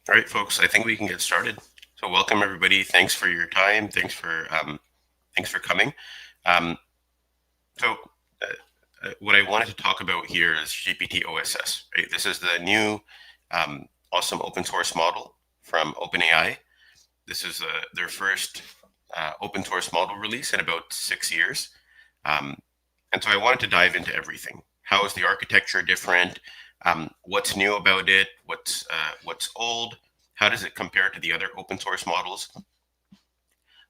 All right, folks, I think we can get started. So welcome everybody. Thanks for your time. Thanks for coming. Um, so what I wanted to talk about here is GPT-OSS. Right? This is the new awesome open source model from OpenAI. This is their first open source model release in about 6 years. Um, and so I wanted to dive into everything. How is the architecture different? What's new about it? What's old? How does it compare to the other open source models?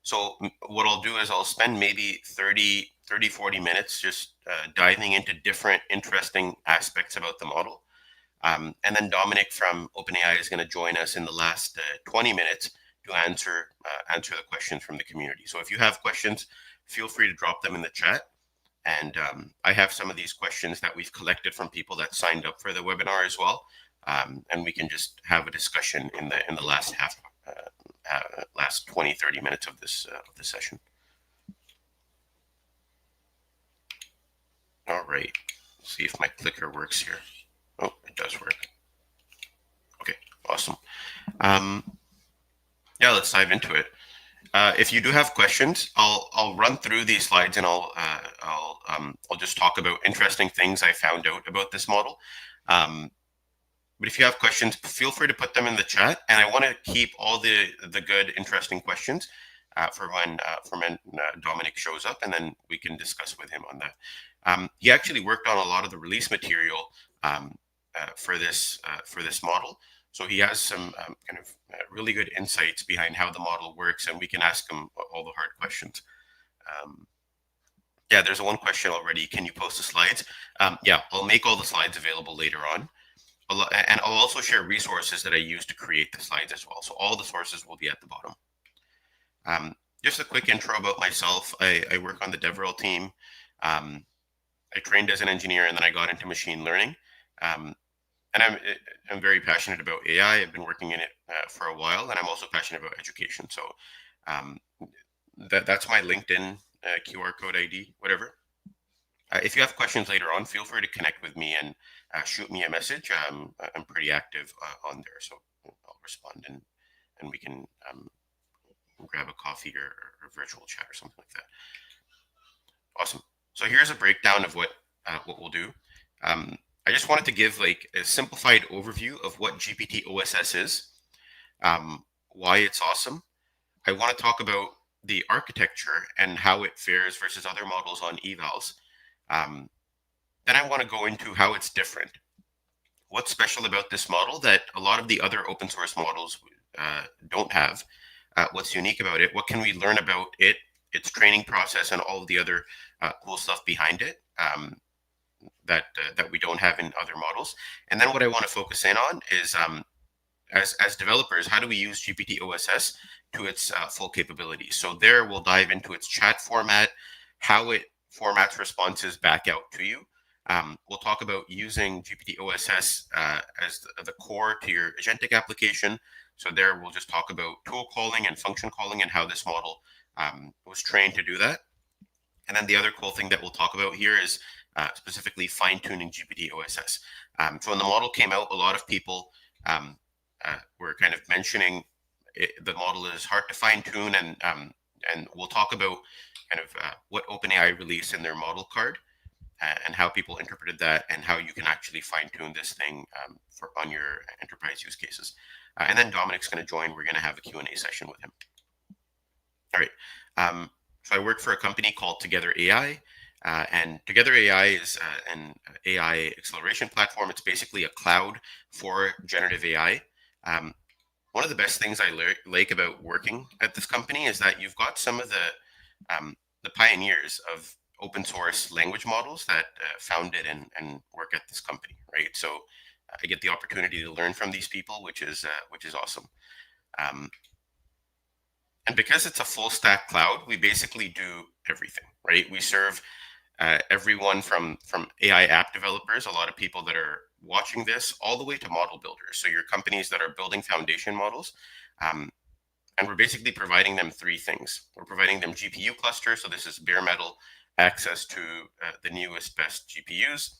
So what I'll do is I'll spend maybe 40 minutes just diving into different interesting aspects about the model. And then Dominik from OpenAI is going to join us in the last 20 minutes to answer the questions from the community. So if you have questions, feel free to drop them in the chat. And I have some of these questions that we've collected from people that signed up for the webinar as well. And we can just have a discussion in the last last 20-30 minutes of this session. All right, let's see if my clicker works here. Oh, it does work. Okay, awesome. Yeah, let's dive into it. If you do have questions, I'll run through these slides and I'll just talk about interesting things I found out about this model. But if you have questions, feel free to put them in the chat. And I want to keep all the good, interesting questions for when Dominik shows up, and then we can discuss with him on that. He actually worked on a lot of the release material for this model. So he has some kind of really good insights behind how the model works, and we can ask him all the hard questions. Yeah, there's one question already. Can you post the slides? Yeah, I'll make all the slides available later on. And I'll also share resources that I use to create the slides as well. So all the sources will be at the bottom. Just a quick intro about myself. I work on the DevRel team. I trained as an engineer, and then I got into machine learning. And I'm very passionate about AI. I've been working in it for a while, and I'm also passionate about education. So that's my LinkedIn QR code ID, whatever. If you have questions later on, feel free to connect with me and shoot me a message. I'm pretty active on there, so I'll respond and we can grab a coffee or virtual chat or something like that. Awesome. So here's a breakdown of what we'll do. I just wanted to give like a simplified overview of what GPT-OSS is, why it's awesome. I want to talk about the architecture and how it fares versus other models on evals. Then I want to go into how it's different. What's special about this model that a lot of the other open source models don't have? What's unique about it? What can we learn about it, its training process, and all of the other cool stuff behind it that we don't have in other models? And then what I want to focus in on is, as developers, how do we use GPT-OSS to its full capabilities? So there we'll dive into its chat format, how it formats responses back out to you. We'll talk about using GPT-OSS as the core to your agentic application. So there we'll just talk about tool calling and function calling and how this model was trained to do that. And then the other cool thing that we'll talk about here is specifically fine-tuning GPT-OSS. So when the model came out, a lot of people were kind of mentioning the model is hard to fine-tune, and we'll talk about kind of what OpenAI released in their model card and how people interpreted that and how you can actually fine-tune this thing on your enterprise use cases. And then Dominik's going to join. We're going to have a Q&A session with him. All right. So I work for a company called Together AI. And Together AI is an AI acceleration platform. It's basically a cloud for generative AI. One of the best things I like about working at this company is that you've got some of the pioneers of open source language models that founded and work at this company, right? So I get the opportunity to learn from these people, which is awesome. And because it's a full stack cloud, we basically do everything, right? We serve everyone from AI app developers, a lot of people that are watching this, all the way to model builders. So your companies that are building foundation models, and we're basically providing them three things. We're providing them GPU clusters. So this is bare metal access to the newest, best GPUs.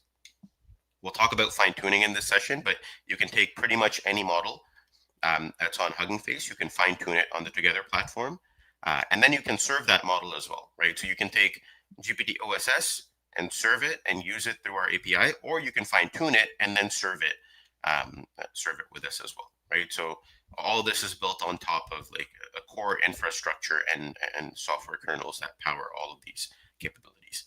We'll talk about fine tuning in this session, but you can take pretty much any model that's on Hugging Face. You can fine tune it on the Together platform. And then you can serve that model as well, right? So you can take GPT-OSS and serve it and use it through our API, or you can fine tune it and then serve it with us as well, right? So all this is built on top of like a core infrastructure and software kernels that power all of these capabilities.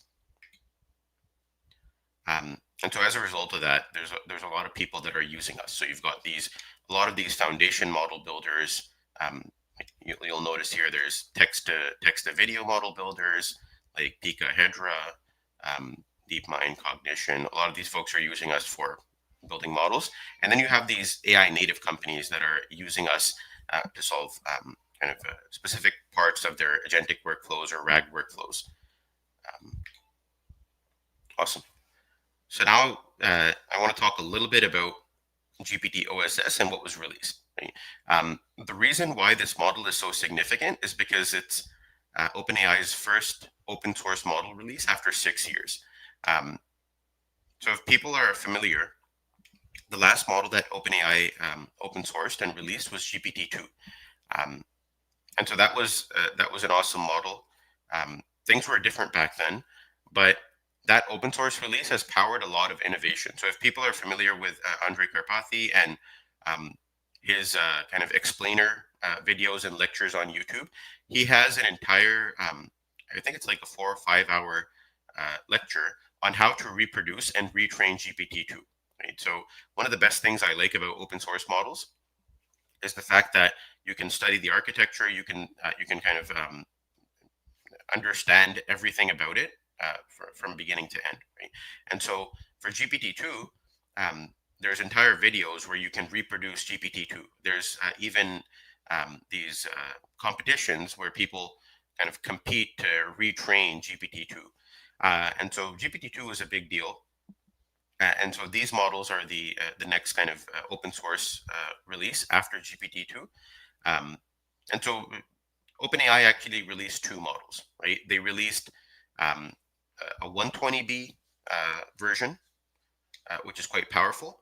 And so as a result of that, there's a lot of people that are using us. So you've got a lot of these foundation model builders. You'll notice here there's text to video model builders like Pika Hedra, DeepMind Cognition. A lot of these folks are using us for building models. And then you have these AI native companies that are using us to solve kind of specific parts of their agentic workflows or RAG workflows. Awesome. So now I want to talk a little bit about GPT-OSS and what was released. Right? The reason why this model is so significant is because it's OpenAI's first open source model release after 6 years. So if people are familiar, the last model that OpenAI open sourced and released was GPT-2. And so that was an awesome model. Things were different back then, but that open source release has powered a lot of innovation. So if people are familiar with Andrei Karpathy and his kind of explainer videos and lectures on YouTube, he has an entire, I think it's like a 4 or 5 hour lecture on how to reproduce and retrain GPT-2. Right? So one of the best things I like about open source models is the fact that you can study the architecture, you can kind of understand everything about it from beginning to end. Right? And so for GPT-2, there's entire videos where you can reproduce GPT-2. There's even these competitions where people kind of compete to retrain GPT-2. And so GPT-2 is a big deal. And so these models are the next kind of open source release after GPT-2. And so OpenAI actually released 2 models, right? They released a 120B version, which is quite powerful.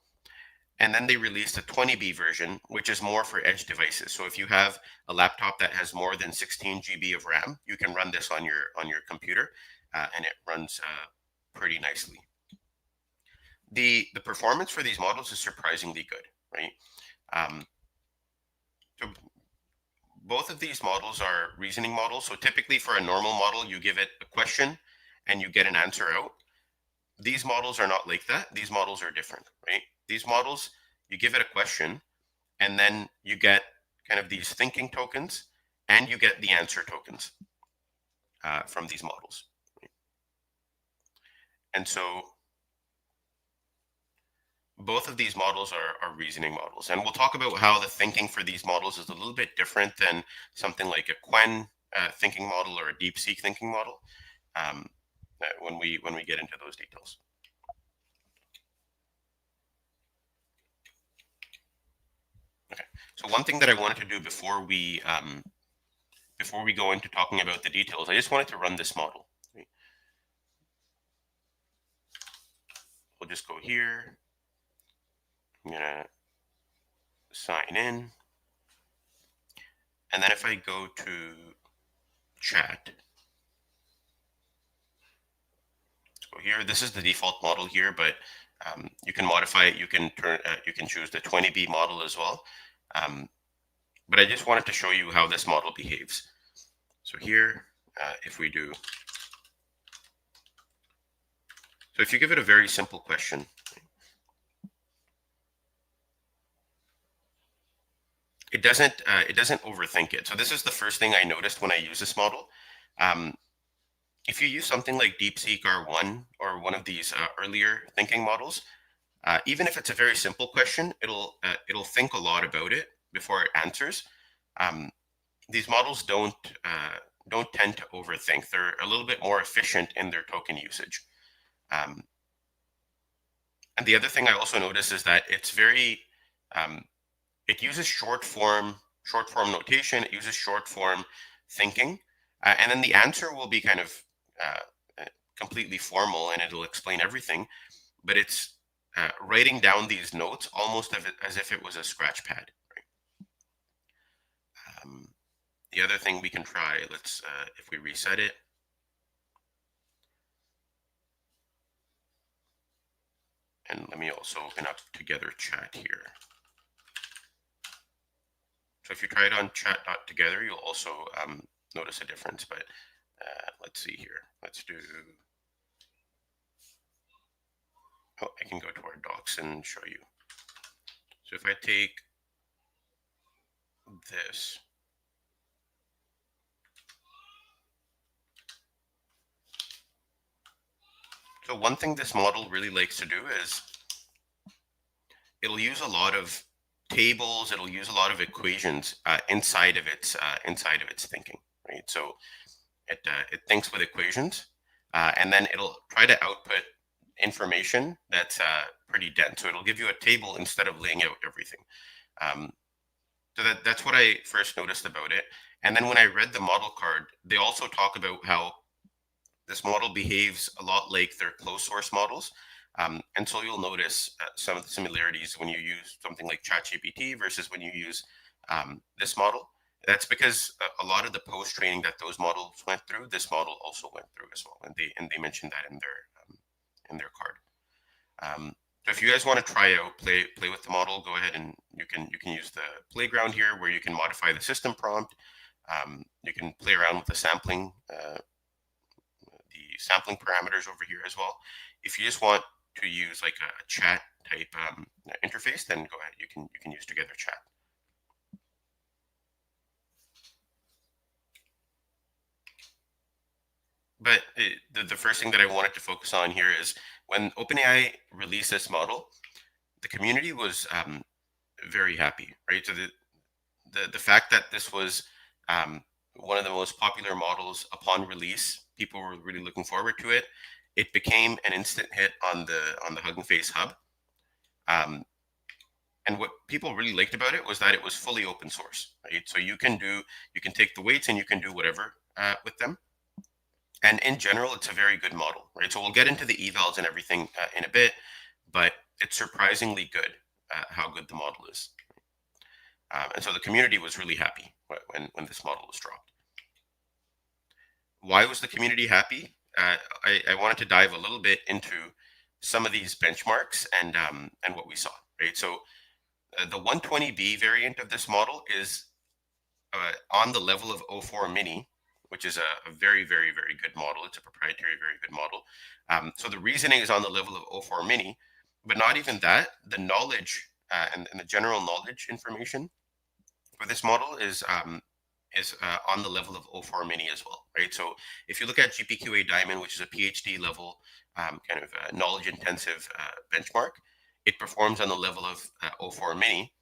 And then they released a 20B version, which is more for edge devices. So if you have a laptop that has more than 16 GB of RAM, you can run this on your computer, and it runs pretty nicely. The performance for these models is surprisingly good, right? So both of these models are reasoning models. So typically for a normal model, you give it a question and you get an answer out. These models are not like that. These models are different, right? These models, you give it a question and then you get kind of these thinking tokens and you get the answer tokens from these models. Right? And so both of these models are reasoning models. And we'll talk about how the thinking for these models is a little bit different than something like a Quen thinking model or a DeepSeek thinking model when we get into those details. Okay. So one thing that I wanted to do before we go into talking about the details, I just wanted to run this model. Right? We'll just go here. I'm gonna sign in, and then if I go to chat, let's go here. This is the default model here, but you can modify it. You can choose the 20B model as well. But I just wanted to show you how this model behaves. So here, if we do, so if you give it a very simple question, it doesn't overthink it. So this is the first thing I noticed when I use this model. If you use something like DeepSeek R1 or one of these earlier thinking models, even if it's a very simple question, it'll think a lot about it before it answers. These models don't tend to overthink. They're a little bit more efficient in their token usage. And the other thing I also notice is that it's very it uses short form notation. It uses short form thinking, and then the answer will be kind of completely formal, and it'll explain everything. But it's writing down these notes almost as if it was a scratch pad. Right? The other thing we can try, let's, if we reset it, and let me also open up Together Chat here. So if you try it on chat.together, you'll also notice a difference, but let's see here. Let's do, oh, I can go to our docs and show you. So if I take this, so one thing this model really likes to do is it'll use a lot of tables, it'll use a lot of equations inside of its thinking, right? So it thinks with equations, and then it'll try to output information that's pretty dense. So it'll give you a table instead of laying out everything. So that's what I first noticed about it. And then when I read the model card, they also talk about how this model behaves a lot like their closed source models. And so you'll notice some of the similarities when you use something like ChatGPT versus when you use this model. That's because a lot of the post training that those models went through, this model also went through as well, and they mentioned that in their card. So if you guys want to try out play with the model, go ahead and you can use the playground here where you can modify the system prompt. You can play around with the sampling parameters over here as well. If you just want to use like a chat type interface, then go ahead. You can use Together Chat. But the first thing that I wanted to focus on here is when OpenAI released this model, the community was very happy, right? So the fact that this was one of the most popular models upon release, people were really looking forward to it. It became an instant hit on the Hugging Face Hub. And what people really liked about it was that it was fully open source, right? So you can take the weights and you can do whatever with them. And in general, it's a very good model, right? So we'll get into the evals and everything in a bit, but it's surprisingly good how good the model is. And so the community was really happy when this model was dropped. Why was the community happy? I wanted to dive a little bit into some of these benchmarks and what we saw, right? So the 120B variant of this model is on the level of O4 Mini, which is a very, very, very good model. It's a proprietary, very good model. So the reasoning is on the level of O4 Mini, but not even that. The knowledge and the general knowledge information for this model is on the level of O4 Mini as well, right? So if you look at GPQA Diamond, which is a PhD level kind of knowledge intensive benchmark, it performs on the level of O4 Mini,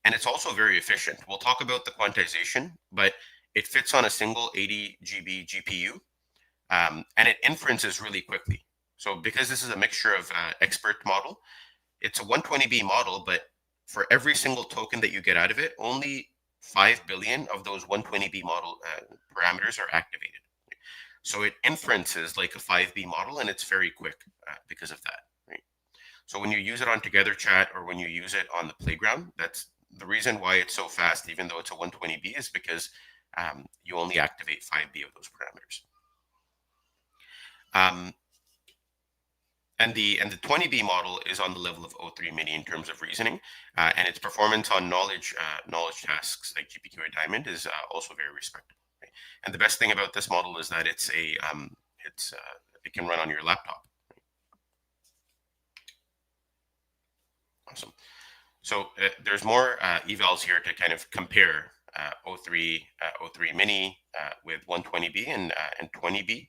and it's also very efficient. We'll talk about the quantization, but it fits on a single 80 GB GPU, and it inferences really quickly. So because this is a mixture of expert model, it's a 120B model, but for every single token that you get out of it, only 5 billion of those 120B model parameters are activated. So it inferences like a 5B model, and it's very quick because of that, right? So when you use it on Together Chat or when you use it on the playground, that's the reason why it's so fast, even though it's a 120B, is because you only activate 5B of those parameters. And the 20B model is on the level of O3 Mini in terms of reasoning, and its performance on knowledge tasks like GPQA Diamond is also very respectable. Right? And the best thing about this model is that it can run on your laptop. Right? Awesome. So there's more evals here to kind of compare O3 Mini with 120B and 20B.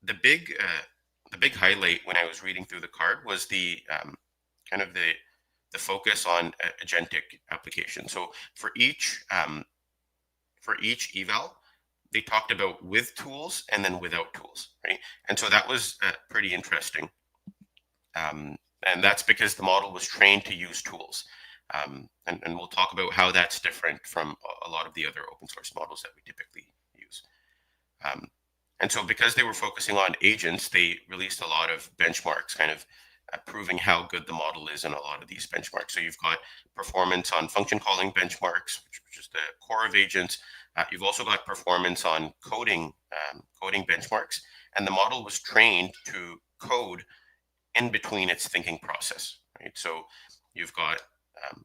The big highlight when I was reading through the card was the kind of the focus on agentic application. So for each eval, they talked about with tools and then without tools, right? And so that was pretty interesting. And that's because the model was trained to use tools. And we'll talk about how that's different from a lot of the other open source models that we typically use. And so because they were focusing on agents, they released a lot of benchmarks kind of proving how good the model is in a lot of these benchmarks. So you've got performance on function calling benchmarks, which is the core of agents. You've also got performance on coding benchmarks, and the model was trained to code in between its thinking process, right? So you've got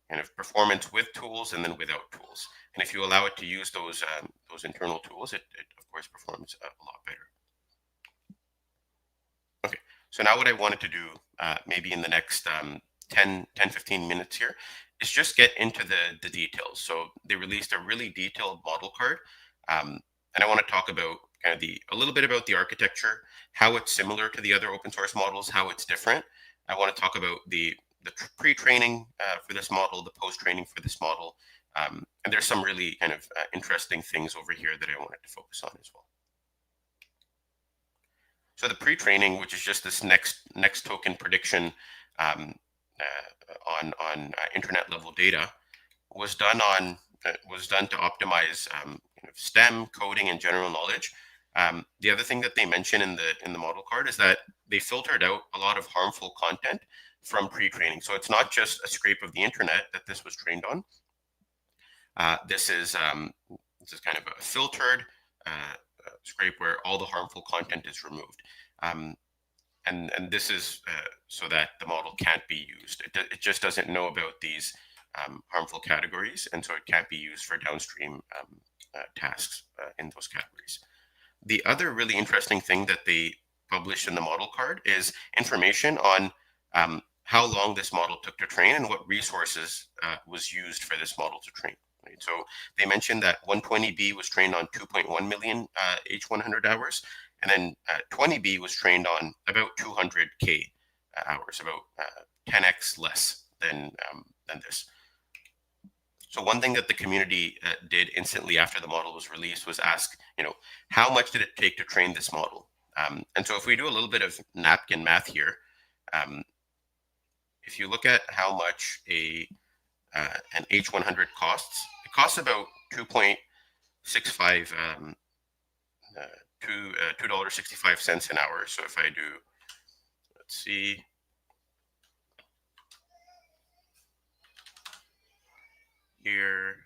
kind of performance with tools and then without tools. And if you allow it to use those internal tools, it of course performs a lot better. Okay, so now what I wanted to do, maybe in the next 15 minutes here, is just get into the details. So they released a really detailed model card, and I want to talk about kind of a little bit about the architecture, how it's similar to the other open source models, how it's different. I want to talk about the pre-training for this model, the post-training for this model, and there's some really kind of interesting things over here that I wanted to focus on as well. So the pre-training, which is just this next token prediction on internet level data, was done to optimize kind of STEM, coding, and general knowledge. The other thing that they mention in the model card is that they filtered out a lot of harmful content from pre-training. So it's not just a scrape of the internet that this was trained on. This is kind of a filtered scrape where all the harmful content is removed. And this is so that the model can't be used. It just doesn't know about these harmful categories, and so it can't be used for downstream tasks in those categories. The other really interesting thing that they published in the model card is information on how long this model took to train and what resources was used for this model to train. Right? So they mentioned that 120B was trained on 2.1 million H100 hours, and then 20B was trained on about 200K hours, about 10x less than this. So one thing that the community did instantly after the model was released was ask, how much did it take to train this model? And so if we do a little bit of napkin math here, if you look at how much an H100 costs, it costs about $2.65 $2.65 an hour. So if I do, let's see, here,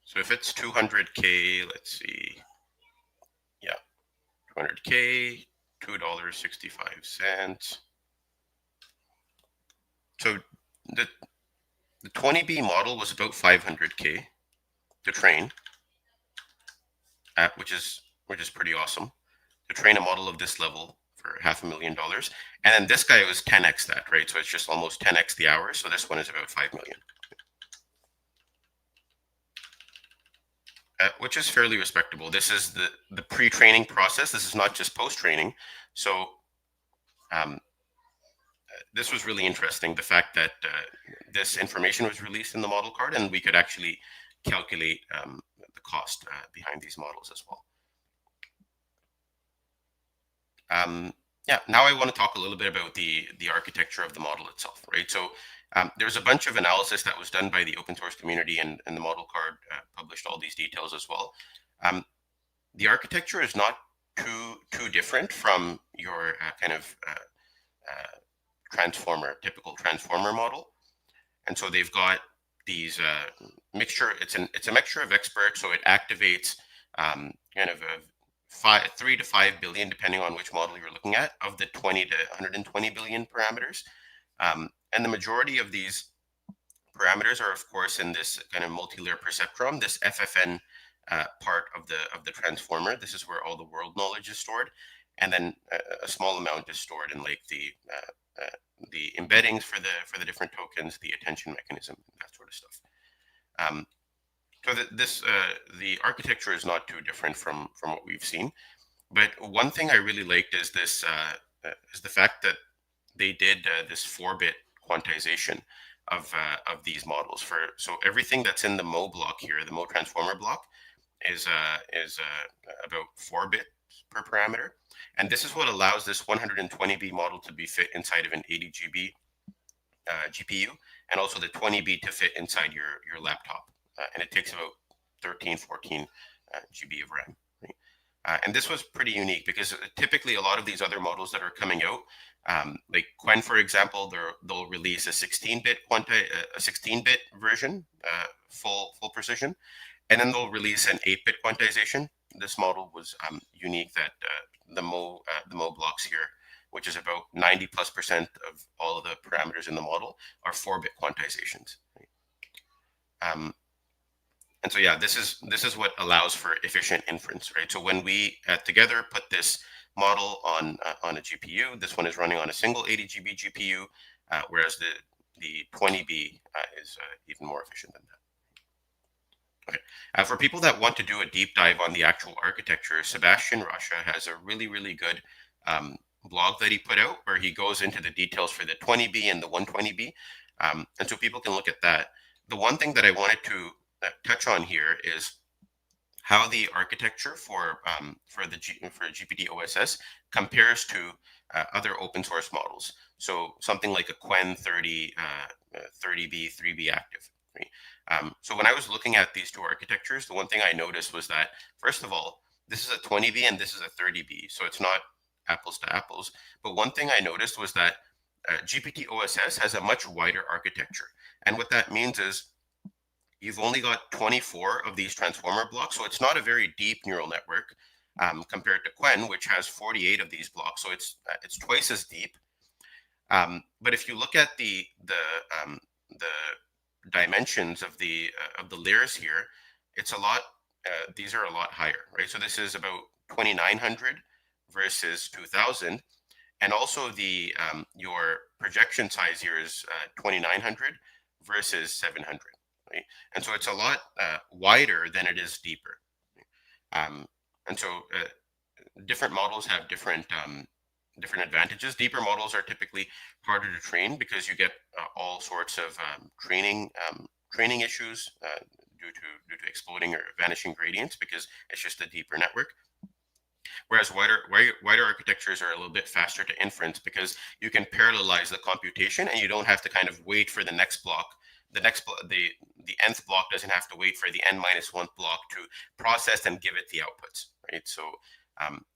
so if it's 200K, let's see, yeah, 200K, $2.65. So the 20B model was about 500K to train, which is pretty awesome, to train a model of this level for $500,000. And then this guy was 10x that, right? So it's just almost 10x the hours. So this one is about 5 million, which is fairly respectable. This is the pre-training process. This is not just post-training. So this was really interesting, the fact that this information was released in the model card, and we could actually calculate the cost behind these models as well. Yeah, now I want to talk a little bit about the architecture of the model itself, right? So there's a bunch of analysis that was done by the open source community, and the model card published all these details as well. The architecture is not too different from your kind of typical transformer model. And so they've got these mixture. It's a mixture of experts, so it activates kind of 3 to 5 billion, depending on which model you're looking at, of the 20 to 120 billion parameters. And the majority of these parameters are, of course, in this kind of multi-layer perceptron, this FFN part of the transformer. This is where all the world knowledge is stored, and then a small amount is stored in like the embeddings for the different tokens, the attention mechanism, that sort of stuff. So the architecture is not too different from what we've seen. But one thing I really liked is this is the fact that they did this 4-bit quantization of these models. So everything that's in the Mo block here, the Mo transformer block, is about 4 bits per parameter, and this is what allows this 120B model to be fit inside of an 80 GB GPU, and also the 20B to fit inside your laptop, and it takes about 13-14 GB of RAM. Right? And this was pretty unique because typically a lot of these other models that are coming out, like Quen, for example, they'll release a 16-bit a 16-bit version, full precision, and then they'll release an 8-bit quantization. This model was unique that the Mo blocks here, which is about 90+% of all of the parameters in the model, are 4-bit quantizations. Right? And so, yeah, this is what allows for efficient inference, right? So when we together put this model on a GPU, this one is running on a single 80 GB GPU, whereas the 20B is even more efficient than that. Okay. For people that want to do a deep dive on the actual architecture, Sebastian Rasha has a really good blog that he put out where he goes into the details for the 20B and the 120B, and so people can look at that. The one thing that I wanted to touch on here is how the architecture for GPT-OSS compares to other open source models. So something like a Quen 30B, 3B active. Right? So when I was looking at these two architectures, the one thing I noticed was that, first of all, this is a 20B and this is a 30B, so it's not apples to apples. But one thing I noticed was that GPT-OSS has a much wider architecture. And what that means is you've only got 24 of these transformer blocks, so it's not a very deep neural network compared to Quen, which has 48 of these blocks, so it's twice as deep. But if you look at the dimensions of the layers here, it's a lot. These are a lot higher, right? So this is about 2,900 versus 2,000, and also the your projection size here is 2,900 versus 700. Right? And so it's a lot wider than it is deeper. And so different models have different advantages. Deeper models are typically harder to train because you get all sorts of training issues due to exploding or vanishing gradients because it's just a deeper network. Whereas wider architectures are a little bit faster to inference because you can parallelize the computation and you don't have to kind of wait for the next block. The nth block doesn't have to wait for the n-1 block to process and give it the outputs, right? So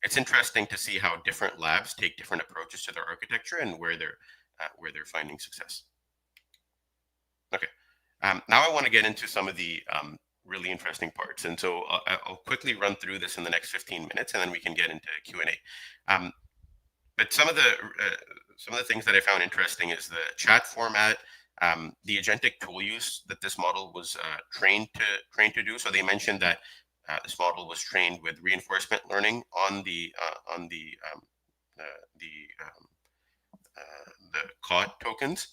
it's interesting to see how different labs take different approaches to their architecture and where they're finding success. Okay, now I want to get into some of the really interesting parts, and so I'll quickly run through this in the next 15 minutes, and then we can get into Q&A. But some of the things that I found interesting is the chat format. The agentic tool use that this model was trained to do. So they mentioned that this model was trained with reinforcement learning on the COD tokens.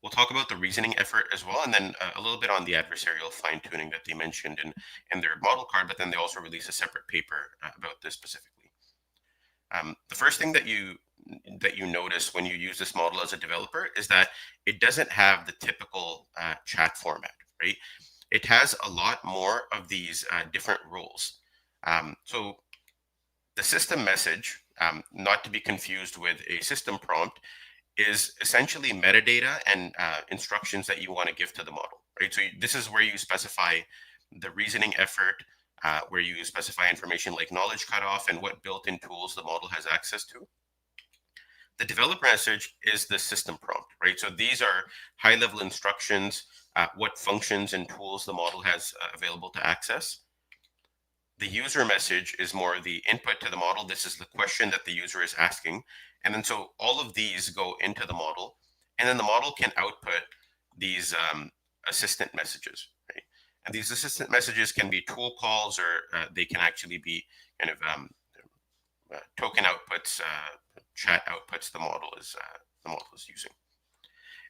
We'll talk about the reasoning effort as well, and then a little bit on the adversarial fine-tuning that they mentioned in their model card, but then they also released a separate paper about this specifically. The first thing that you notice when you use this model as a developer is that it doesn't have the typical chat format, right? It has a lot more of these different roles. So the system message, not to be confused with a system prompt, is essentially metadata and instructions that you want to give to the model, right? So this is where you specify the reasoning effort, where you specify information like knowledge cutoff and what built-in tools the model has access to. The developer message is the system prompt, right? So these are high-level instructions, what functions and tools the model has available to access. The user message is more the input to the model. This is the question that the user is asking. And then so all of these go into the model, and then the model can output these assistant messages, right? And these assistant messages can be tool calls, or they can actually be kind of token outputs, chat outputs the model is using.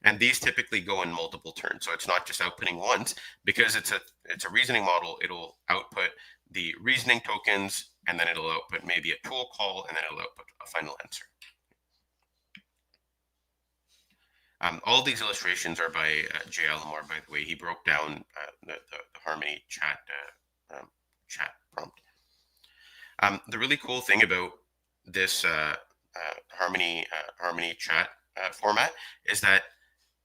And these typically go in multiple turns. So it's not just outputting once, because it's a reasoning model. It'll output the reasoning tokens, and then it'll output maybe a tool call, and then it'll output a final answer. All these illustrations are by Jay Alamore, by the way. He broke down the Harmony chat prompt. The really cool thing about this Harmony chat format is that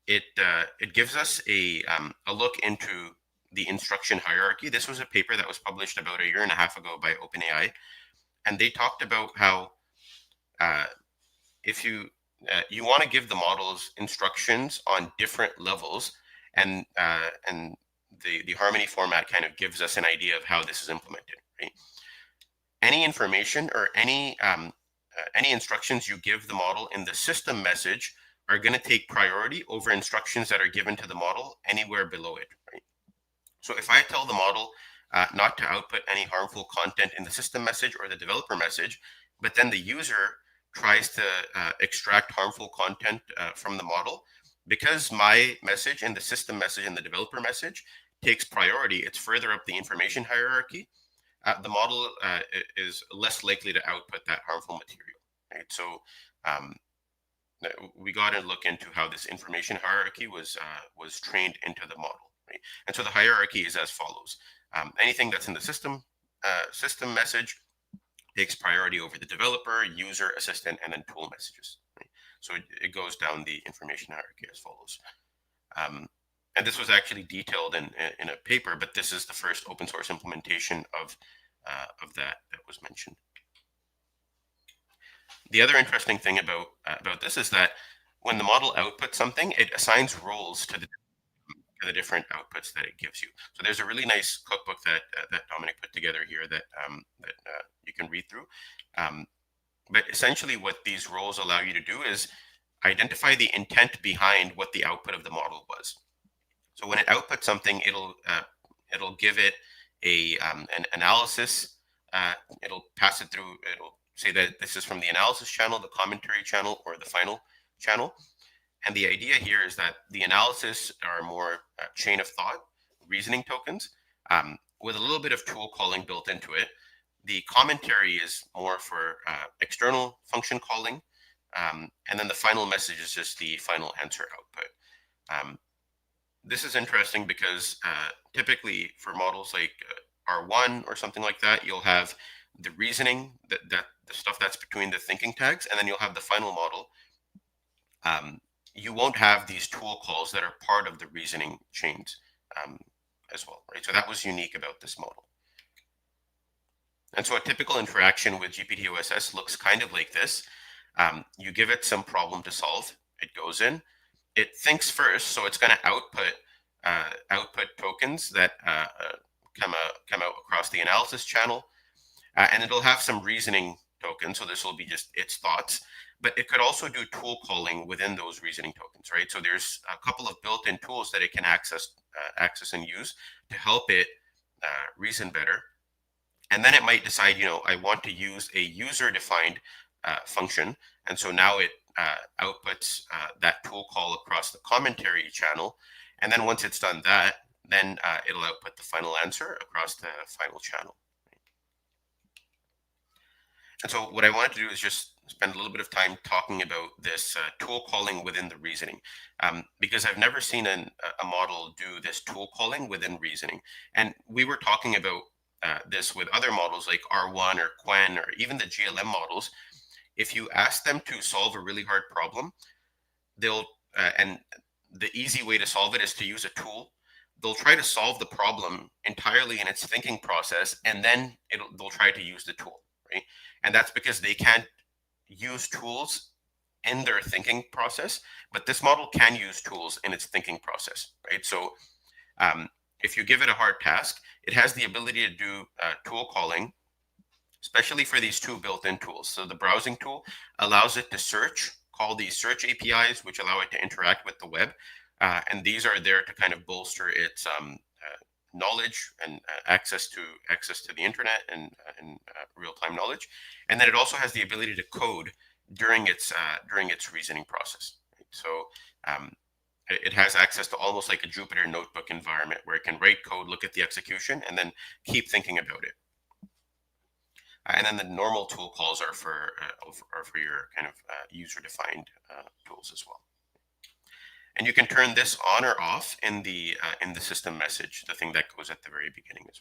it gives us a look into the instruction hierarchy. This was a paper that was published about 1.5 years ago by OpenAI, and they talked about how if you want to give the models instructions on different levels, and the Harmony format kind of gives us an idea of how this is implemented. Right? Any information or any instructions you give the model in the system message are going to take priority over instructions that are given to the model anywhere below it. Right? So if I tell the model not to output any harmful content in the system message or the developer message, but then the user tries to extract harmful content from the model, because my message and the system message and the developer message takes priority, it's further up the information hierarchy, the model is less likely to output that harmful material. Right? So we got to look into how this information hierarchy was trained into the model. Right? And so the hierarchy is as follows. Anything that's in the system message takes priority over the developer, user, assistant, and then tool messages. Right? So it goes down the information hierarchy as follows. And this was actually detailed in a paper, but this is the first open source implementation of that was mentioned. The other interesting thing about this is that when the model outputs something, it assigns roles to the different outputs that it gives you. So there's a really nice cookbook that Dominik put together here that you can read through. But essentially what these roles allow you to do is identify the intent behind what the output of the model was. So when it outputs something, it'll give it an analysis. It'll pass it through. It'll say that this is from the analysis channel, the commentary channel, or the final channel. And the idea here is that the analysis are more chain of thought, reasoning tokens, with a little bit of tool calling built into it. The commentary is more for external function calling. And then the final message is just the final answer output. This is interesting because typically for models like R1 or something like that, you'll have the reasoning, that the stuff that's between the thinking tags, and then you'll have the final model. You won't have these tool calls that are part of the reasoning chains as well, right? So that was unique about this model. And so a typical interaction with GPT-OSS looks kind of like this. You give it some problem to solve. It goes in. It thinks first, so it's going to output tokens that come out across the analysis channel, and it'll have some reasoning tokens. So this will be just its thoughts, but it could also do tool calling within those reasoning tokens, right? So there's a couple of built-in tools that it can access and use to help it reason better. And then it might decide, I want to use a user-defined function, and so now it outputs that tool call across the commentary channel. And then once it's done that, then it'll output the final answer across the final channel. And so what I wanted to do is just spend a little bit of time talking about this tool calling within the reasoning, because I've never seen a model do this tool calling within reasoning. And we were talking about this with other models like R1 or Quen or even the GLM models. If you ask them to solve a really hard problem, they'll and the easy way to solve it is to use a tool. They'll try to solve the problem entirely in its thinking process, and then they'll try to use the tool, right? And that's because they can't use tools in their thinking process, but this model can use tools in its thinking process, right? So if you give it a hard task, it has the ability to do tool calling, especially for these two built-in tools. So the browsing tool allows it to call these search APIs, which allow it to interact with the web. And these are there to kind of bolster its knowledge and access to the internet and real-time knowledge. And then it also has the ability to code during its reasoning process. Right? So it has access to almost like a Jupyter notebook environment where it can write code, look at the execution, and then keep thinking about it. And then the normal tool calls are for your kind of user-defined tools as well. And you can turn this on or off in the system message, the thing that goes at the very beginning as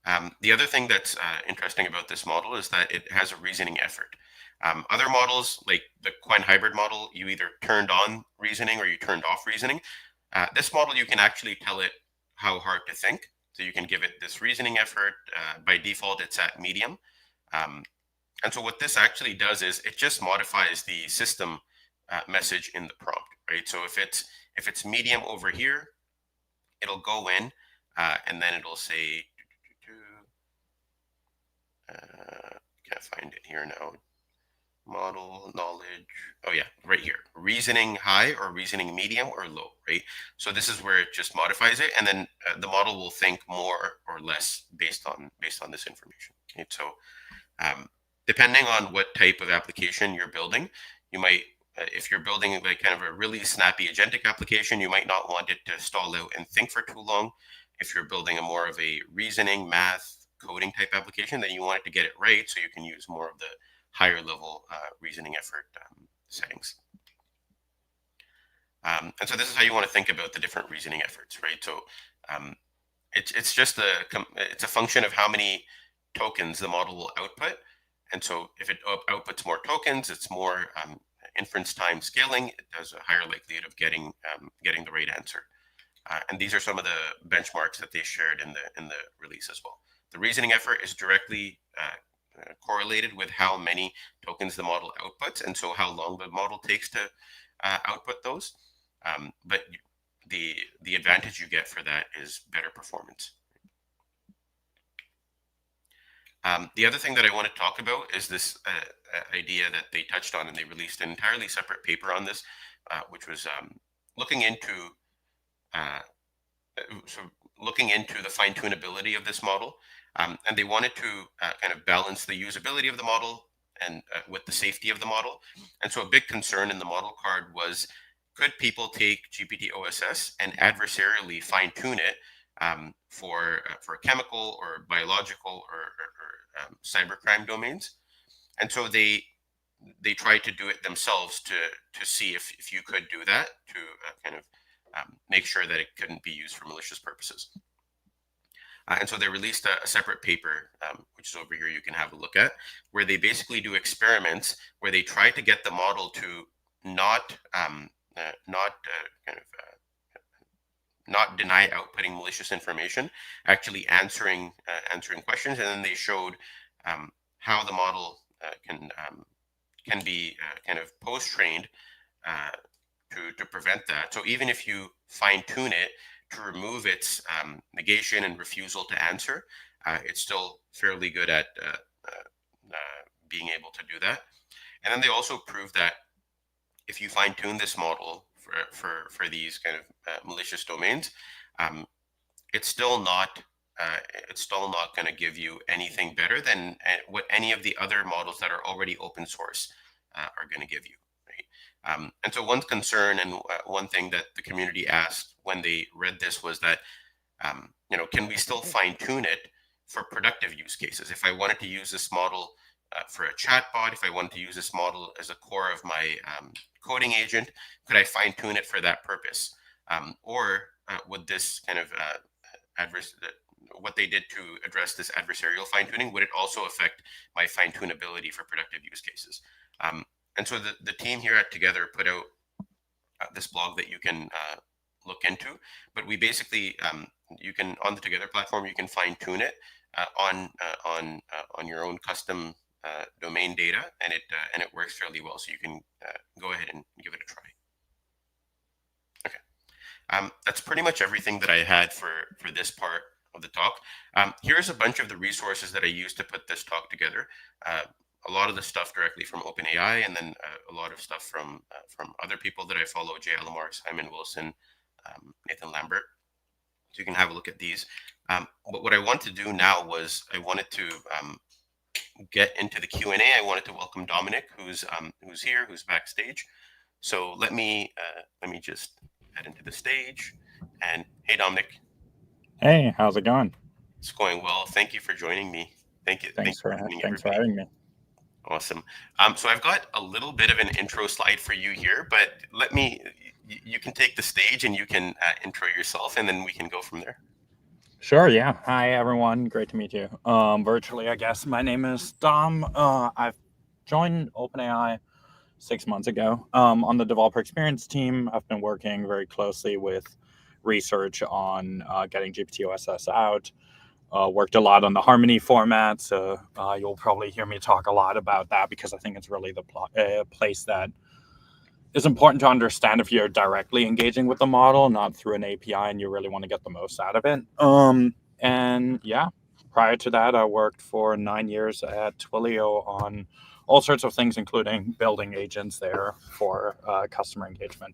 well. The other thing that's interesting about this model is that it has a reasoning effort. Other models, like the Quen hybrid model, you either turned on reasoning or you turned off reasoning. This model, you can actually tell it how hard to think. So you can give it this reasoning effort. By default, it's at medium. And so what this actually does is it just modifies the system message in the prompt, right? So if it's medium over here, it'll go in and then it'll say, can't find it here now. Model knowledge. Oh yeah, right here. Reasoning high or reasoning medium or low, right? So this is where it just modifies it, and then the model will think more or less based on this information. Okay? So depending on what type of application you're building, you might, if you're building like kind of a really snappy agentic application, you might not want it to stall out and think for too long. If you're building a more of a reasoning, math, coding type application, then you want it to get it right, so you can use more of the higher level reasoning effort settings. And so this is how you want to think about the different reasoning efforts, right? So it's just it's a function of how many tokens the model will output. And so if it outputs more tokens, it's more inference time scaling. It has a higher likelihood of getting the right answer. And these are some of the benchmarks that they shared in the release as well. The reasoning effort is directly correlated with how many tokens the model outputs, and so how long the model takes to output those. But the advantage you get for that is better performance. The other thing that I want to talk about is this idea that they touched on, and they released an entirely separate paper on this, which was looking into the fine-tunability of this model. And they wanted to kind of balance the usability of the model and with the safety of the model. And so a big concern in the model card was, could people take GPT-OSS and adversarially fine-tune it for chemical or biological or cybercrime domains? And so they tried to do it themselves to see if you could do that, to kind of make sure that it couldn't be used for malicious purposes. And so they released a separate paper, which is over here, you can have a look at, where they basically do experiments where they try to get the model to not deny outputting malicious information, actually answering questions, and then they showed how the model can be kind of post-trained to prevent that. So even if you fine-tune it to remove its negation and refusal to answer, it's still fairly good at being able to do that. And then they also proved that if you fine-tune this model for these kind of malicious domains, it's still not going to give you anything better than what any of the other models that are already open source are going to give you. And so one concern and one thing that the community asked when they read this was that, can we still fine tune it for productive use cases? If I wanted to use this model for a chatbot, if I wanted to use this model as a core of my coding agent, could I fine tune it for that purpose? Or would this kind of what they did to address this adversarial fine tuning, would it also affect my fine tunability for productive use cases? And so the team here at Together put out this blog that you can look into. But we basically, you can, on the Together platform, you can fine tune it on your own custom domain data, and it works fairly well. So you can go ahead and give it a try. Okay, that's pretty much everything that I had for this part of the talk. Here's a bunch of the resources that I used to put this talk together. A lot of the stuff directly from OpenAI, and then a lot of stuff from other people that I follow: Jay Alamar, Simon Wilson, Nathan Lambert. So you can have a look at these. But what I want to do now was I wanted to get into the Q&A. I wanted to welcome Dominik, who's here, who's backstage. So let me just head into the stage. And hey, Dominik. Hey, how's it going? It's going well. Thank you for joining me. Thank you. Thanks for having me. Awesome. So I've got a little bit of an intro slide for you here, but you can take the stage and you can intro yourself, and then we can go from there. Sure, yeah. Hi, everyone. Great to meet you. Virtually, I guess. My name is Dom. I've joined OpenAI 6 months ago. On the developer experience team, I've been working very closely with research on getting GPT-OSS out. Worked a lot on the Harmony format, so you'll probably hear me talk a lot about that because I think it's really the place that is important to understand if you're directly engaging with the model, not through an API, and you really want to get the most out of it. And yeah, prior to that, I worked for 9 years at Twilio on all sorts of things, including building agents there for customer engagement.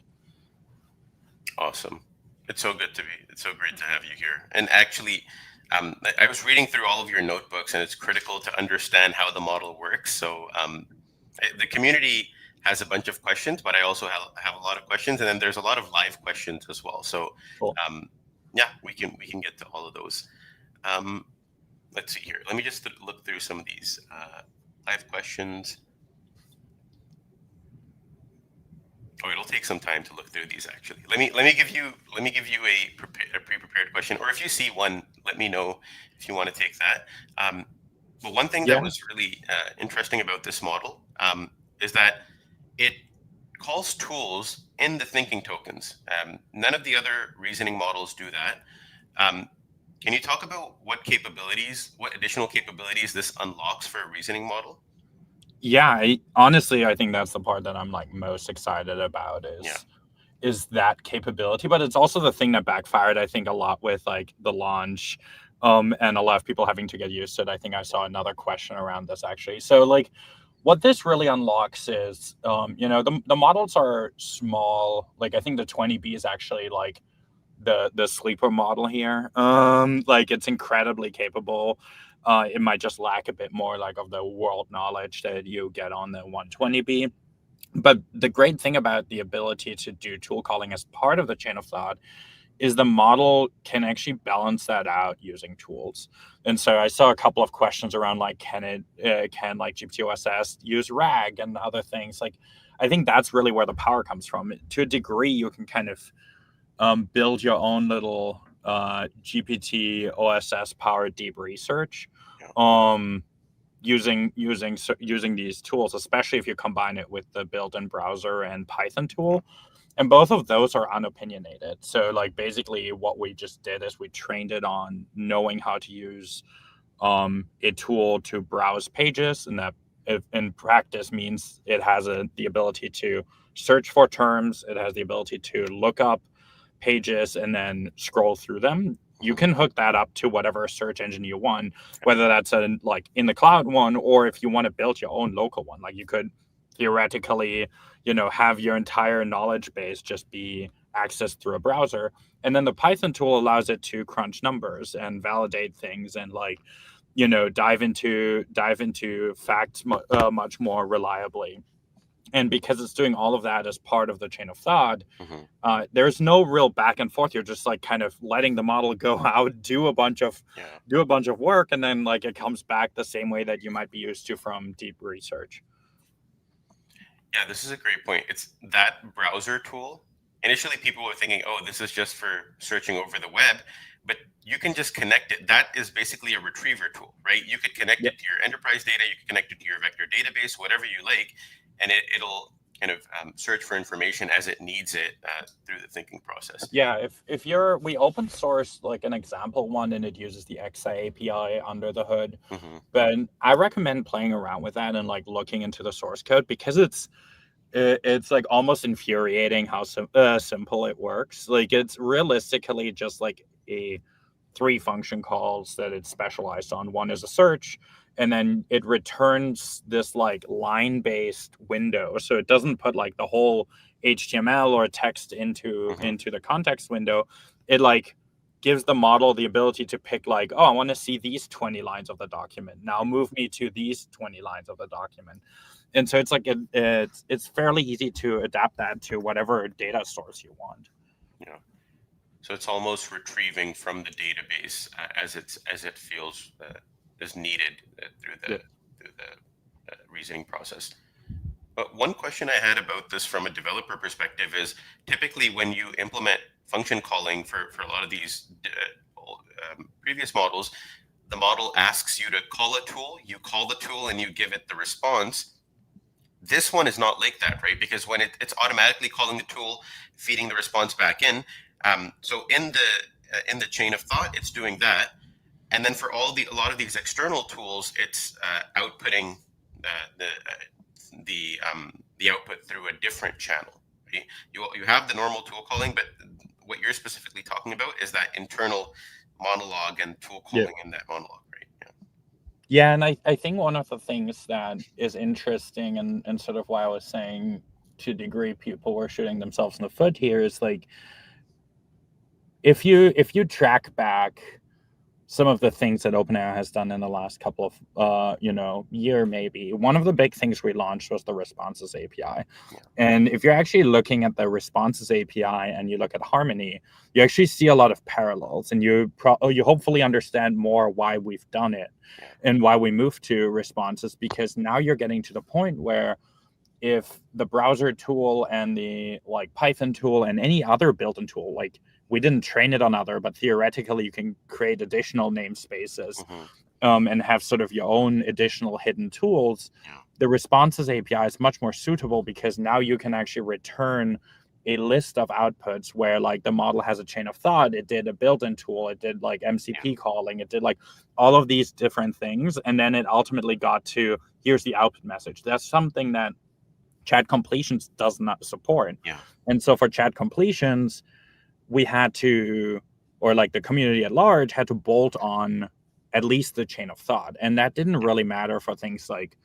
Awesome. It's so great to have you here. And actually, I was reading through all of your notebooks, and it's critical to understand how the model works. So the community has a bunch of questions, but I also have a lot of questions, and then there's a lot of live questions as well. So Cool. yeah, we can get to all of those. Let's see here. Let me just look through some of these live questions. Oh, it'll take some time to look through these. Actually, let me give you a pre-prepared question, or if you see one, let me know if you want to take that. But one thing that was really interesting about this model is that it calls tools in the thinking tokens. None of the other reasoning models do that. Can you talk about what additional capabilities this unlocks for a reasoning model? Yeah, honestly, I think that's the part that I'm like most excited about is that capability, but it's also the thing that backfired, I think, a lot with like the launch, and a lot of people having to get used to it. I think I saw another question around this actually. So like, what this really unlocks is, the models are small. Like I think the 20B is actually like the sleeper model here. Like it's incredibly capable. It might just lack a bit more like of the world knowledge that you get on the 120B. But the great thing about the ability to do tool calling as part of the chain of thought is the model can actually balance that out using tools. And so I saw a couple of questions around like, can like GPT-OSS use RAG and other things? Like, I think that's really where the power comes from. To a degree, you can kind of build your own little GPT-OSS powered deep research. Using these tools, especially if you combine it with the built-in browser and Python tool. And both of those are unopinionated. So like basically what we just did is we trained it on knowing how to use a tool to browse pages, and that in practice means it has the ability to search for terms, it has the ability to look up pages and then scroll through them. You can hook that up to whatever search engine you want, whether that's like in the cloud one, or if you want to build your own local one. Like you could theoretically, have your entire knowledge base just be accessed through a browser. And then the Python tool allows it to crunch numbers and validate things and like, dive into facts much more reliably. And because it's doing all of that as part of the chain of thought, there's no real back and forth. You're just like kind of letting the model go out, do a bunch of work, and then like it comes back the same way that you might be used to from deep research. Yeah, this is a great point. It's that browser tool. Initially, people were thinking, oh, this is just for searching over the web, but you can just connect it. That is basically a retriever tool, right? You could connect it to your enterprise data. You could connect it to your vector database, whatever you like, and it'll kind of search for information as it needs it through the thinking process. Yeah, if we open source like an example one, and it uses the XI API under the hood, but I recommend playing around with that and like looking into the source code, because it's like almost infuriating how simple it works. Like it's realistically just like a 3 function calls that it's specialized on. One is a search, and then it returns this like line-based window. So it doesn't put like the whole HTML or text into the context window. It like gives the model the ability to pick like, oh, I want to see these 20 lines of the document. Now move me to these 20 lines of the document. And so it's like it's fairly easy to adapt that to whatever data source you want. Yeah. So it's almost retrieving from the database as it feels is needed through the reasoning process. But one question I had about this from a developer perspective is typically when you implement function calling for a lot of these previous models, the model asks you to call a tool, you call the tool and you give it the response. This one is not like that, right? Because when it's automatically calling the tool, feeding the response back in. So in the chain of thought, it's doing that, and then for a lot of these external tools, it's outputting the output through a different channel. Right? You have the normal tool calling, but what you're specifically talking about is that internal monologue and tool calling in that monologue, right? Yeah, and I think one of the things that is interesting and sort of why I was saying to a degree people were shooting themselves in the foot here is like if you track back some of the things that OpenAI has done in the last couple of year maybe, one of the big things we launched was the responses API. Yeah. And if you're actually looking at the responses API and you look at Harmony, you actually see a lot of parallels, and you hopefully understand more why we've done it and why we moved to responses, because now you're getting to the point where if the browser tool and the like Python tool and any other built-in tool, like we didn't train it on other, but theoretically you can create additional namespaces and have sort of your own additional hidden tools. Yeah. The responses API is much more suitable because now you can actually return a list of outputs where like the model has a chain of thought, it did a built-in tool, it did like MCP calling, it did like all of these different things, and then it ultimately got to here's the output message. That's something that chat completions does not support. Yeah. And so for chat completions, we had to, or like the community at large had to bolt on at least the chain of thought. And that didn't really matter for things like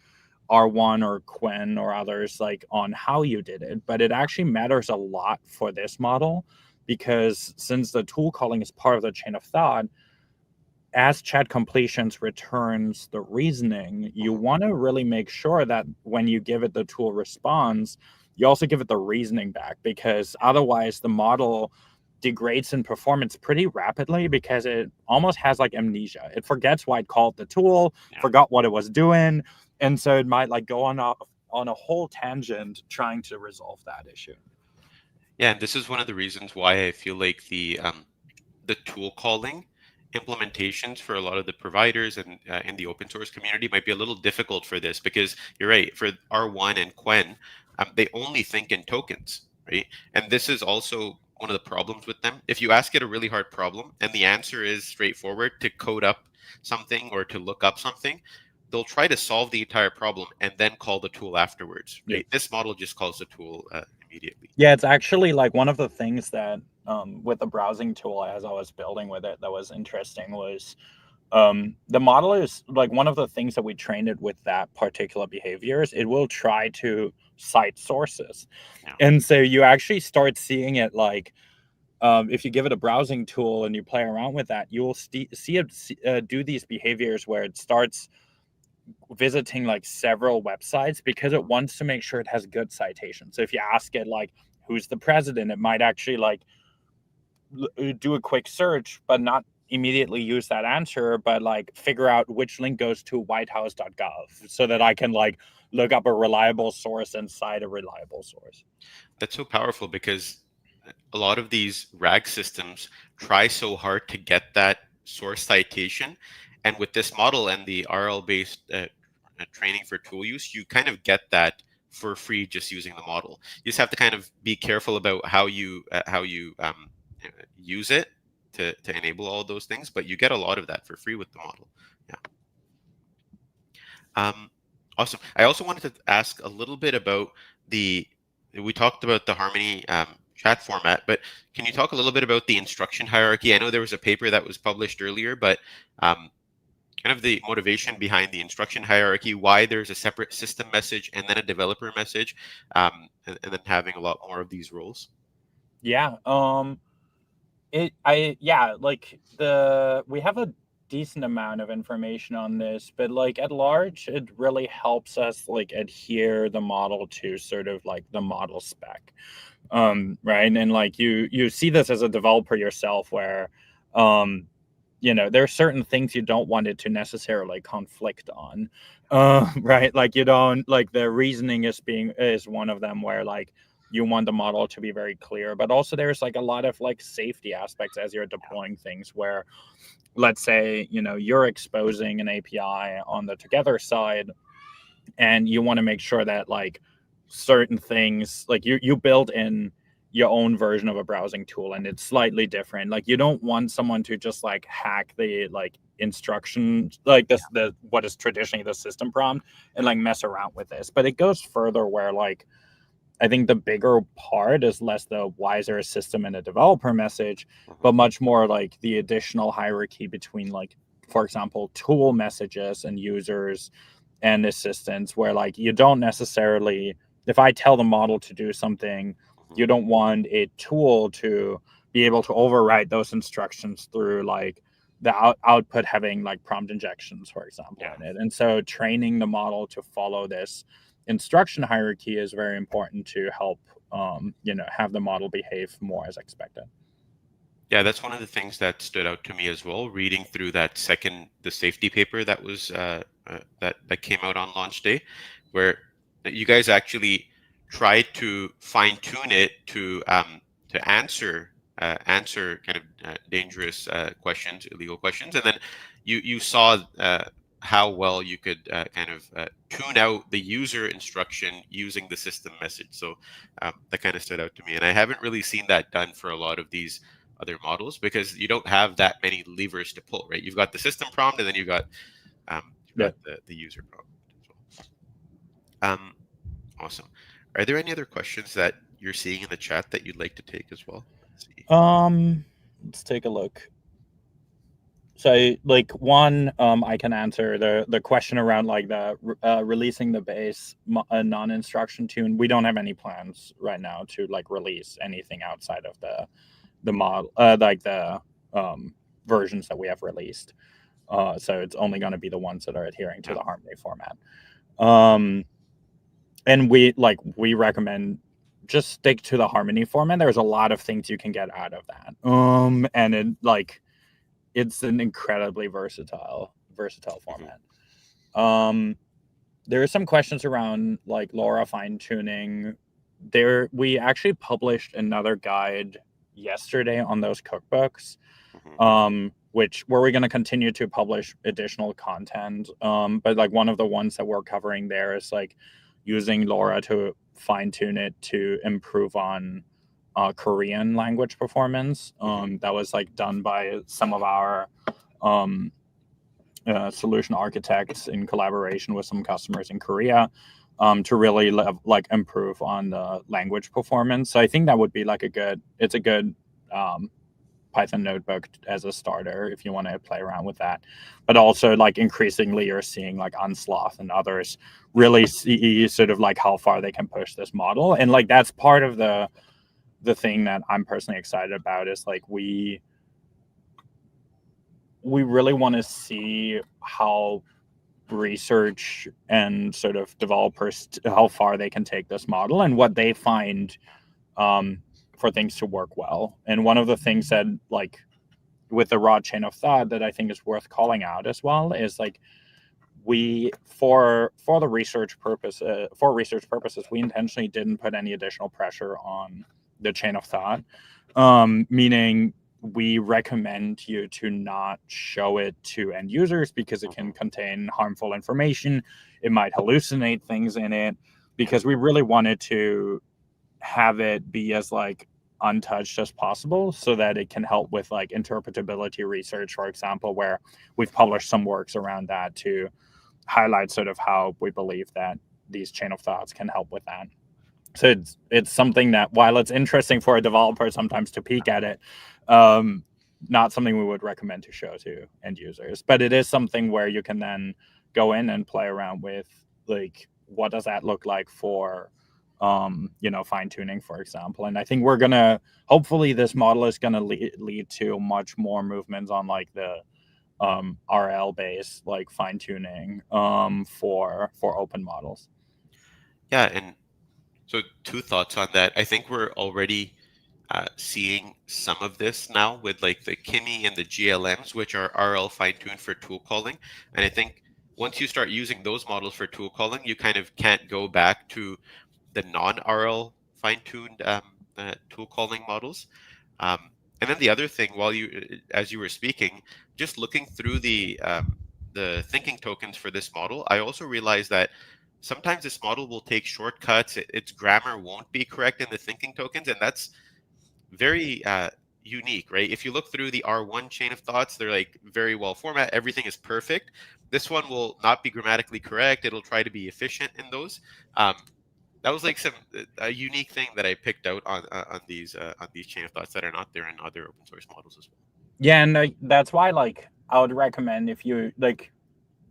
R1 or Quen or others, like on how you did it. But it actually matters a lot for this model, because since the tool calling is part of the chain of thought, as chat completions returns the reasoning, you want to really make sure that when you give it the tool response, you also give it the reasoning back, because otherwise the model degrades in performance pretty rapidly because it almost has like amnesia. It forgets why it called the tool, forgot what it was doing, and so it might like go on a whole tangent trying to resolve that issue. Yeah, and this is one of the reasons why I feel like the tool calling implementations for a lot of the providers and in the open source community might be a little difficult for this, because you're right, for R1 and Quen, they only think in tokens, right? And this is also one of the problems with them. If you ask it a really hard problem and the answer is straightforward, to code up something or to look up something, they'll try to solve the entire problem and then call the tool afterwards, right? This model just calls the tool immediately. Yeah, it's actually like one of the things that with the browsing tool, as I was building with it, that was interesting was the model is like one of the things that we trained it with that particular behaviors. It will try to cite sources. And so you actually start seeing it like if you give it a browsing tool and you play around with that, you will see it do these behaviors where it starts visiting like several websites because it wants to make sure it has good citations. So if you ask it like who's the president, it might actually like do a quick search but not immediately use that answer, but like figure out which link goes to whitehouse.gov so that I can like look up a reliable source and cite a reliable source. That's so powerful, because a lot of these RAG systems try so hard to get that source citation. And with this model and the RL-based training for tool use, you kind of get that for free just using the model. You just have to kind of be careful about how you use it to enable all of those things, but you get a lot of that for free with the model. Yeah. Awesome. I also wanted to ask a little bit about we talked about the Harmony chat format, but can you talk a little bit about the instruction hierarchy? I know there was a paper that was published earlier, but kind of the motivation behind the instruction hierarchy, why there's a separate system message and then a developer message, and then having a lot more of these roles. Yeah. We have a decent amount of information on this, but like at large, it really helps us like adhere the model to sort of like the model spec. Right. And like you see this as a developer yourself where there are certain things you don't want it to necessarily conflict on. Right. Like you don't like the reasoning is one of them where like you want the model to be very clear, but also there's like a lot of like safety aspects as you're deploying things where let's say, you're exposing an API on the together side and you want to make sure that like certain things, like you build in your own version of a browsing tool and it's slightly different. Like you don't want someone to just like hack the like instruction, like this the what is traditionally the system prompt, and like mess around with this. But it goes further where like I think the bigger part is less the wiser system and a developer message, Mhm. but much more like the additional hierarchy between, like, for example, tool messages and users and assistants, where like you don't necessarily, if I tell the model to do something, Mhm. you don't want a tool to be able to override those instructions through like the output having like prompt injections, for example, Yeah. in it. And so training the model to follow this instruction hierarchy is very important to help have the model behave more as expected. Yeah, that's one of the things that stood out to me as well, reading through the safety paper that was that came out on launch day, where you guys actually tried to fine tune it to answer kind of dangerous questions, illegal questions, and then you saw how well you could kind of tune out the user instruction using the system message. So that kind of stood out to me, and I haven't really seen that done for a lot of these other models because you don't have that many levers to pull, right? You've got the system prompt and then you've Yeah. got the user prompt as well. Awesome. Are there any other questions that you're seeing in the chat that you'd like to take as well? Let's see. Let's take a look. So like one, I can answer the question around like the releasing the base non-instruction tune. We don't have any plans right now to like release anything outside of the model, like the versions that we have released. So it's only going to be the ones that are adhering to Yeah. the Harmony format. And we recommend just stick to the Harmony format. There's a lot of things you can get out of that. And it like it's an incredibly versatile Mhm. format. There are some questions around like LoRa fine tuning. We actually published another guide yesterday on those cookbooks, Mhm. which where we're going to continue to publish additional content. But like one of the ones that we're covering there is like using LoRa to fine tune it to improve on Korean language performance. Mhm. That was like done by some of our um, solution architects in collaboration with some customers in Korea, to really like improve on the language performance. So I think that would be like it's a good um, Python notebook as a starter if you want to play around with that. But also like increasingly you're seeing like Unsloth and others really see sort of like how far they can push this model. And like that's part of the thing that I'm personally excited about is like we really want to see how research and sort of developers how far they can take this model and what they find um, for things to work well. And one of the things that like with the raw chain of thought that I think is worth calling out as well is like we for the research purposes we intentionally didn't put any additional pressure on the chain of thought, meaning we recommend you to not show it to end users because it can Mhm. contain harmful information. It might hallucinate things in it, Yeah. because we really wanted to have it be as like untouched as possible so that it can help with like interpretability research, for example, where we've published some works around that to highlight sort of how we believe that these chain of thoughts can help with that. So it's something that while it's interesting for a developer sometimes to peek at it, um, not something we would recommend to show to end users. But it is something where you can then go in and play around with like what does that look like for fine tuning, for example. And I think we're gonna hopefully this model is gonna lead to much more movements on like the RL based like fine tuning for open models. Yeah, and so two thoughts on that. I think we're already seeing some of this now with like the Kimi and the GLMs, which are RL fine-tuned for tool calling. And I think once you start using those models for tool calling, you kind of can't go back to the non-RL fine-tuned tool calling models. Um, and then the other thing, as you were speaking, just looking through the thinking tokens for this model, I also realized that sometimes this model will take shortcuts. Its grammar won't be correct in the thinking tokens, and that's very unique, right? If you look through the R1 chain of thoughts, they're like very well formatted. Everything is perfect. This one will not be grammatically correct. It'll try to be efficient in those. Um, that was like some a unique thing that I picked out on these chain of thoughts that are not there in other open source models as well. Yeah, and that's why like I would recommend, if you like,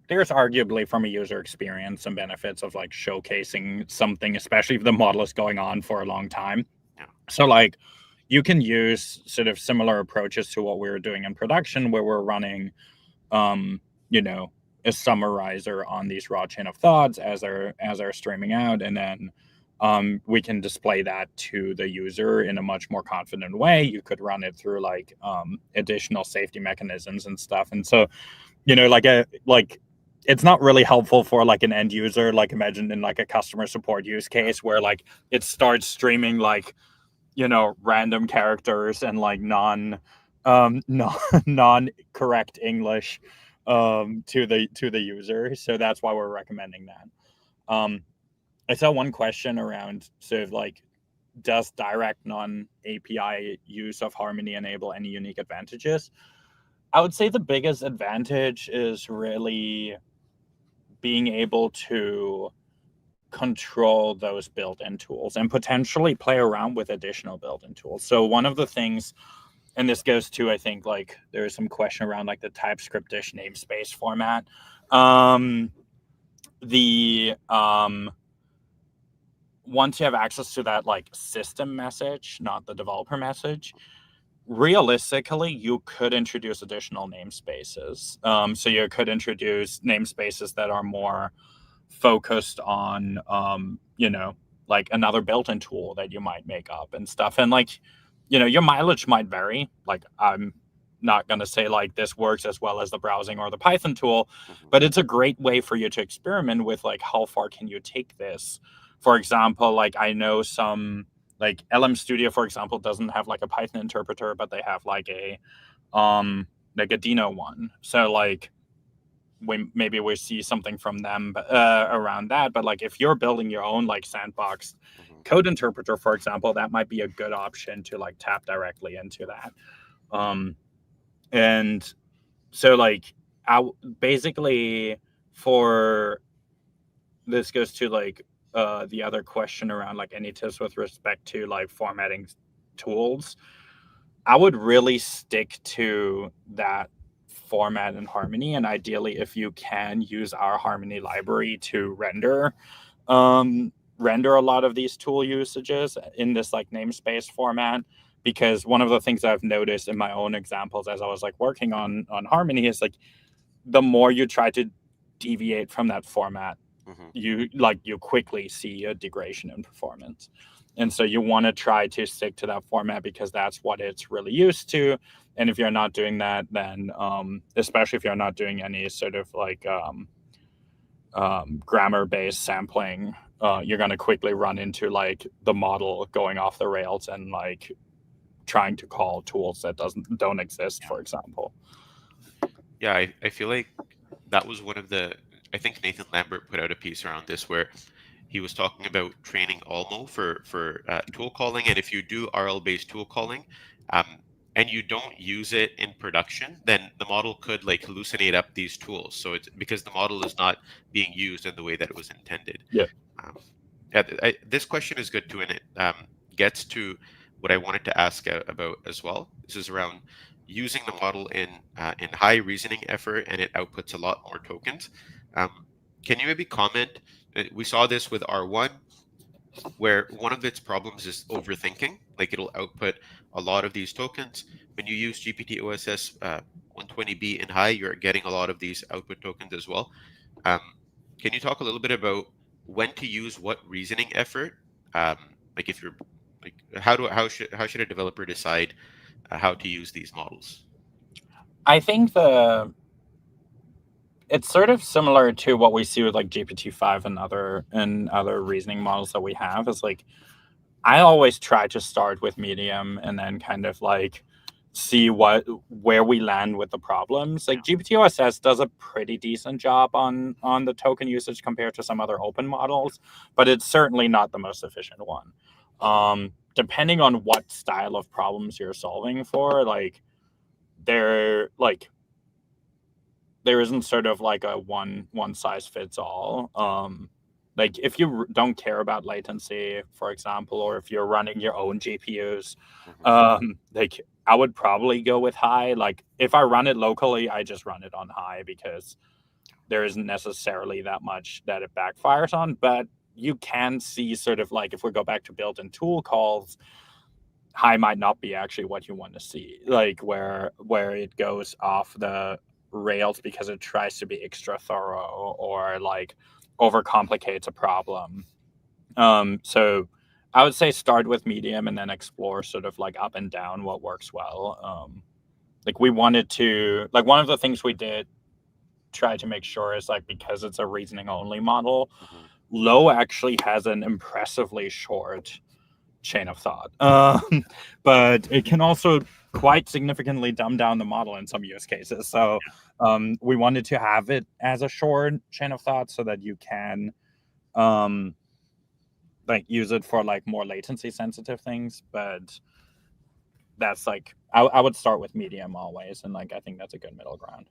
there's arguably from a user experience some benefits of like showcasing something, especially if the model is going on for a long time. Yeah. So like you can use sort of similar approaches to what we were doing in production, where we're running you know, a summarizer on these raw chain of thoughts as they're streaming out, and then we can display that to the user in a much more confident way. You could run it through like additional safety mechanisms and stuff. And so, you know, like it's not really helpful for like an end user. Like imagine in like a customer support use case where like it starts streaming like, you know, random characters and like non correct English to the user. So that's why we're recommending that. I saw one question around sort of like, does direct non-API use of Harmony enable any unique advantages? I would say the biggest advantage is really being able to control those built-in tools and potentially play around with additional built-in tools. So one of the things, and this goes to, I think, like there's some question around like the TypeScript-ish namespace format. Once you have access to that like system message, not the developer message, realistically, you could introduce additional namespaces. So you could introduce namespaces that are more focused on, you know, like another built-in tool that you might make up and stuff. And like, you know, your mileage might vary. Like I'm not going to say like this works as well as the browsing or the Python tool, but it's a great way for you to experiment with like how far can you take this. For example, like I know some like LM Studio, for example, doesn't have like a Python interpreter, but they have like a Dino one. So like we see something from them around that. But like if you're building your own like sandbox code interpreter, for example, that might be a good option to like tap directly into that. And so like basically for this goes to like the other question around like any tips with respect to like formatting tools. I would really stick to that format in Harmony, and ideally if you can use our Harmony library to render a lot of these tool usages in this like namespace format. Because one of the things I've noticed in my own examples as I was like working on Harmony is like the more you try to deviate from that format, you quickly see a degradation in performance. And so you want to try to stick to that format because that's what it's really used to. And if you're not doing that, then especially if you're not doing any sort of like grammar-based sampling, you're going to quickly run into like the model going off the rails and like trying to call tools that don't exist, for example. Yeah, I feel like that was one of the, I think Nathan Lambert put out a piece around this where he was talking about training Almo for tool calling, and if you do RL-based tool calling, and you don't use it in production, then the model could like hallucinate up these tools. So it's because the model is not being used in the way that it was intended. Yeah. This question is good too, and it gets to what I wanted to ask about as well. This is around using the model in high reasoning effort, and it outputs a lot more tokens. Can you maybe comment? We saw this with R1, where one of its problems is overthinking. Like it'll output a lot of these tokens. When you use GPT-OSS 120B in high, you're getting a lot of these output tokens as well. Can you talk a little bit about when to use what reasoning effort? Like if you're like, how should a developer decide how to use these models? I think it's sort of similar to what we see with like GPT-5 and other reasoning models that we have. Is like I always try to start with medium and then kind of like see where we land with the problems. Like GPT-OSS does a pretty decent job on the token usage compared to some other open models, but it's certainly not the most efficient one. Depending on what style of problems you're solving for, like there isn't sort of like a one size fits all. Like if you don't care about latency, for example, or if you're running your own GPUs, like I would probably go with high. Like if I run it locally, I just run it on high because there isn't necessarily that much that it backfires on. But you can see sort of like if we go back to built-in tool calls, high might not be actually what you want to see. Like where it goes off the rails because it tries to be extra thorough or like overcomplicates a problem. So I would say start with medium and then explore sort of like up and down what works well. Like we wanted to, like one of the things we did try to make sure is like because it's a reasoning only model, low actually has an impressively short chain of thought. But it can also quite significantly dumb down the model in some use cases. So we wanted to have it as a short chain of thought so that you can like use it for like more latency sensitive things. But that's like I would start with medium always, and like I think that's a good middle ground.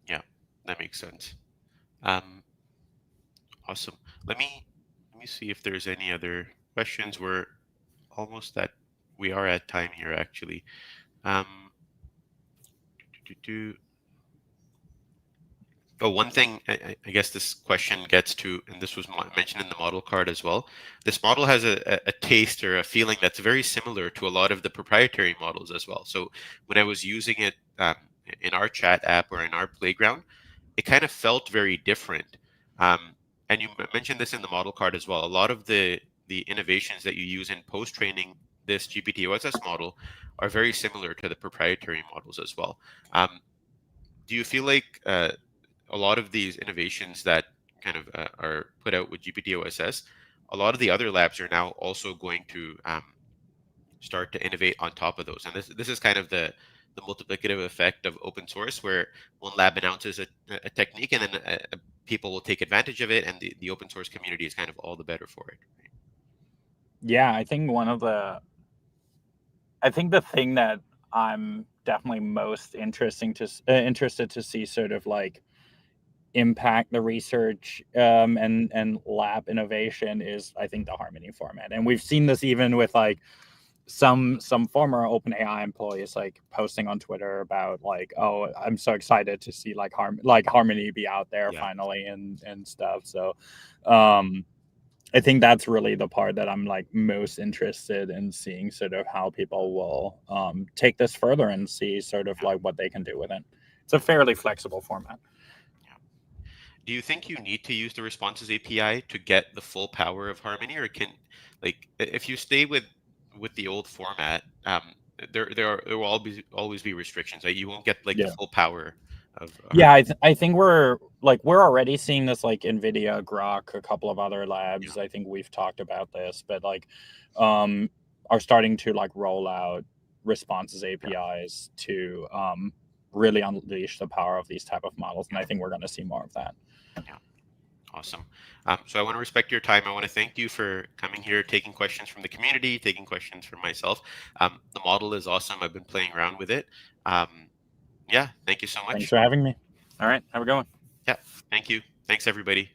Yeah, that makes sense. Awesome. Let me see if there's any other questions. We're almost at we are at time here actually. Oh, one thing I guess this question gets to, and this was mentioned in the model card as well. This model has a taste or a feeling that's very similar to a lot of the proprietary models as well. So when I was using it in our chat app or in our playground, it kind of felt very different. And you mentioned this in the model card as well. A lot of the innovations that you use in post-training this GPT-OSS model are very similar to the proprietary models as well. Do you feel like a lot of these innovations that kind of are put out with GPT-OSS, a lot of the other labs are now also going to start to innovate on top of those? And this is kind of the multiplicative effect of open source, where one lab announces a technique and then people will take advantage of it, and the open source community is kind of all the better for it. Yeah, I think the thing that I'm definitely most interested to see sort of like impact the research and lab innovation is I think the Harmony format. And we've seen this even with like some former OpenAI employees like posting on Twitter about like, oh, I'm so excited to see like Harmony be out there finally and stuff. So I think that's really the part that I'm like most interested in seeing sort of how people will take this further and see sort of like what they can do with it. It's a fairly flexible format. Do you think you need to use the responses API to get the full power of Harmony, or can, like, if you stay with the old format, there will always be restrictions. Right? You won't get like the full power of. Yeah, I think we're already seeing this like NVIDIA, Grok, a couple of other labs. I think we've talked about this, but like are starting to like roll out responses APIs to really unleash the power of these type of models, and I think we're going to see more of that. Yeah, awesome. So I want to respect your time. I want to thank you for coming here, taking questions from the community, taking questions from myself. The model is awesome. I've been playing around with it. Yeah, thank you so much. Thanks for having me. All right, have a good one. Yeah, thank you. Thanks, everybody.